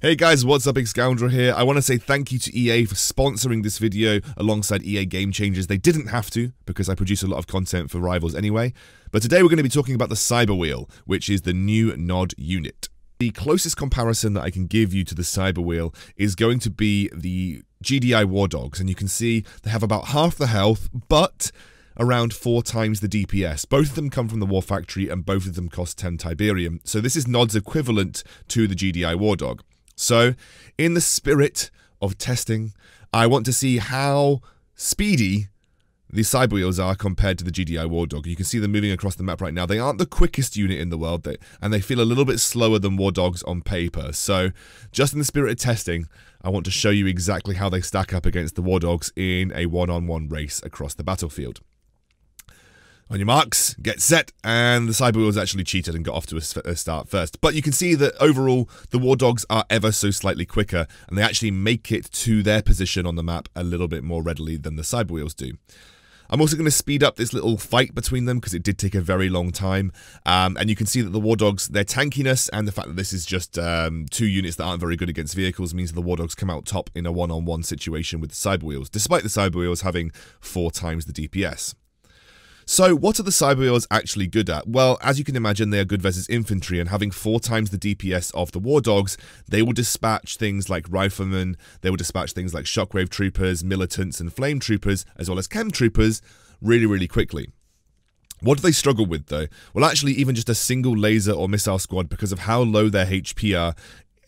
Hey guys, what's up? Excoundrel here. I want to say thank you to EA for sponsoring this video alongside EA Game Changers. They didn't have to, because I produce a lot of content for Rivals anyway. But today we're going to be talking about the Cyber Wheel, which is the new Nod unit. The closest comparison that I can give you to the Cyber Wheel is going to be the GDI War Dogs, and you can see they have about half the health, but around 4 times the DPS. Both of them come from the War Factory, and both of them cost 10 Tiberium. So this is Nod's equivalent to the GDI War Dog. So, in the spirit of testing, I want to see how speedy the Cyber Wheels are compared to the GDI War Dog. You can see them moving across the map right now. They aren't the quickest unit in the world, and they feel a little bit slower than War Dogs on paper. So, just in the spirit of testing, I want to show you exactly how they stack up against the War Dogs in a one-on-one race across the battlefield. On your marks, get set, and the Cyber Wheels actually cheated and got off to a start first. But you can see that overall, the War Dogs are ever so slightly quicker, and they actually make it to their position on the map a little bit more readily than the Cyber Wheels do. I'm also going to speed up this little fight between them because it did take a very long time. And you can see that the War Dogs, their tankiness and the fact that this is just 2 units that aren't very good against vehicles means that the War Dogs come out top in a one-on-one situation with the Cyber Wheels, despite the Cyber Wheels having 4 times the DPS. So, what are the Cyber Wheels actually good at? Well, as you can imagine, they are good versus infantry, and having 4 times the DPS of the War Dogs, they will dispatch things like riflemen, they will dispatch things like shockwave troopers, militants, and flame troopers, as well as chem troopers, really, really quickly. What do they struggle with, though? Well, actually, even just a single laser or missile squad, because of how low their HP are,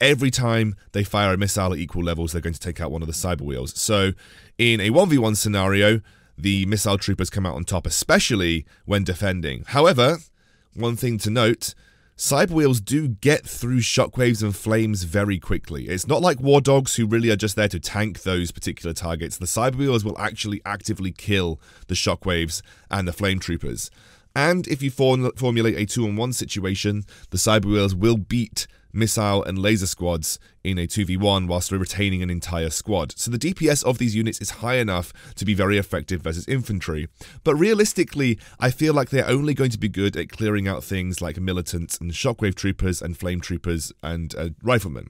every time they fire a missile at equal levels, they're going to take out one of the Cyber Wheels. So, in a 1v1 scenario, the missile troopers come out on top, especially when defending. However, one thing to note, Cyber Wheels do get through shockwaves and flames very quickly. It's not like War Dogs, who really are just there to tank those particular targets. The Cyber Wheels will actually actively kill the shockwaves and the flame troopers. And if you formulate a 2-on-1 situation, the Cyber Wheels will beat missile and laser squads in a 2v1 whilst retaining an entire squad. So the DPS of these units is high enough to be very effective versus infantry. But realistically, I feel like they're only going to be good at clearing out things like militants and shockwave troopers and flame troopers and riflemen.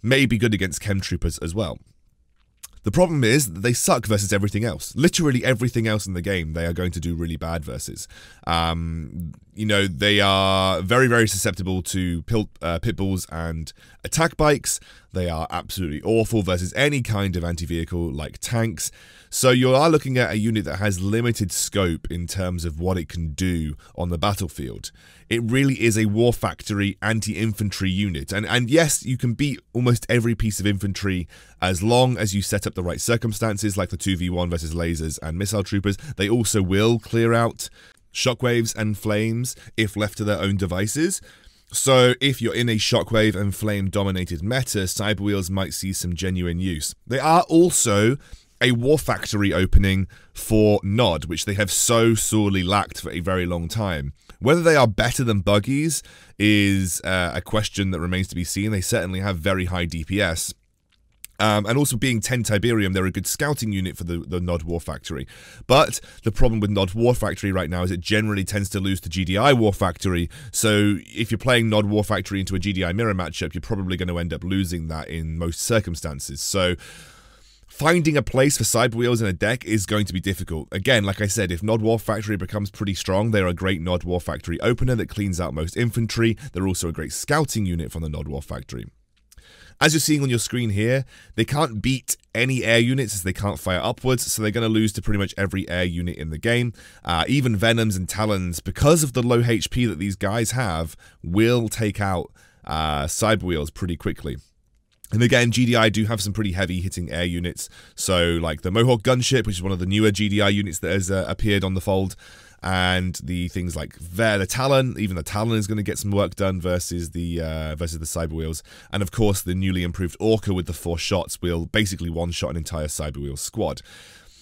May be good against chem troopers as well. The problem is that they suck versus everything else. Literally everything else in the game they are going to do really bad versus. You know, they are very, very susceptible to pit bulls and attack bikes. They are absolutely awful versus any kind of anti-vehicle like tanks. So you are looking at a unit that has limited scope in terms of what it can do on the battlefield. It really is a War Factory anti-infantry unit. And yes, you can beat almost every piece of infantry as long as you set up the right circumstances, like the 2v1 versus lasers and missile troopers. They also will clear out shockwaves and flames if left to their own devices. So if you're in a shockwave and flame dominated meta, Cyber Wheels might see some genuine use. They are also a War Factory opening for Nod, which they have so sorely lacked for a very long time. Whether they are better than buggies is a question that remains to be seen. They certainly have very high DPS. And also being 10 Tiberium, they're a good scouting unit for the Nod War Factory. But the problem with Nod War Factory right now is it generally tends to lose to GDI War Factory. So if you're playing Nod War Factory into a GDI mirror matchup, you're probably going to end up losing that in most circumstances. So finding a place for Cyber Wheels in a deck is going to be difficult. Again, like I said, if Nod War Factory becomes pretty strong, they're a great Nod War Factory opener that cleans out most infantry. They're also a great scouting unit from the Nod War Factory. As you're seeing on your screen here, they can't beat any air units as they can't fire upwards, so they're going to lose to pretty much every air unit in the game. Even Venoms and Talons, because of the low HP that these guys have, will take out Cyber Wheels pretty quickly. And again, GDI do have some pretty heavy hitting air units, so like the Mohawk gunship, which is one of the newer GDI units that has appeared on the fold, and the things like the Talon, even the Talon is going to get some work done versus the Cyber Wheels, and of course the newly improved Orca with the 4 shots will basically one-shot an entire Cyber Wheels squad.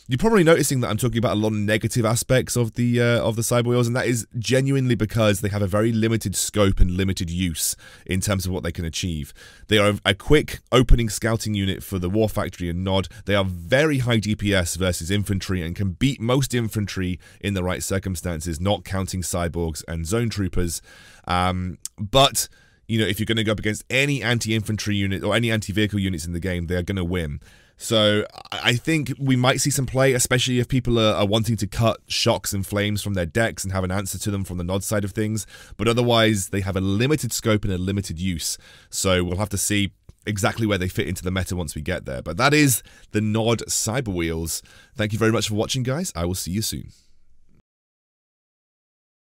You're probably noticing that I'm talking about a lot of negative aspects of the Cyber Wheels, and that is genuinely because they have a very limited scope and limited use in terms of what they can achieve. They are a quick opening scouting unit for the War Factory and Nod. They are very high DPS versus infantry and can beat most infantry in the right circumstances, not counting cyborgs and zone troopers. But you know, if you're going to go up against any anti-infantry unit or any anti-vehicle units in the game, they are going to win. So I think we might see some play, especially if people are wanting to cut shocks and flames from their decks and have an answer to them from the Nod side of things. But otherwise, they have a limited scope and a limited use. So we'll have to see exactly where they fit into the meta once we get there. But that is the Nod Cyber Wheels. Thank you very much for watching, guys. I will see you soon.